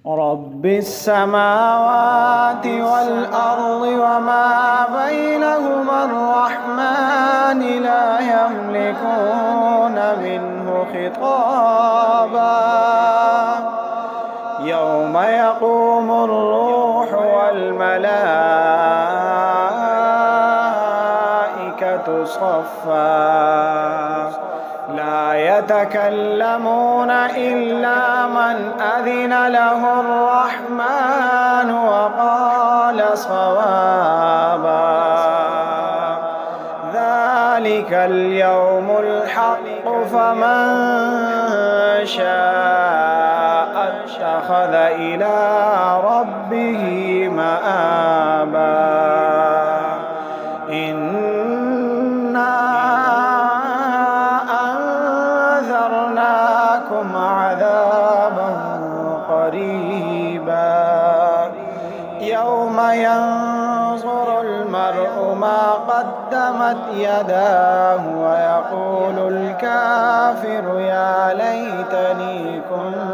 رب السماوات والأرض وما بينهما الرحمن لا يملكون منه خطابا يوم يقوم الروح والملائكة صفا لا يتكلمون إلا من أذن له الرحمن وقال صوابا ذلك اليوم الحق فمن شاء اتخذ إلى ربه مآبا عذابا قريبا يوم ينظر المرء ما قدمت يداه ويقول الكافر يا ليتني كنت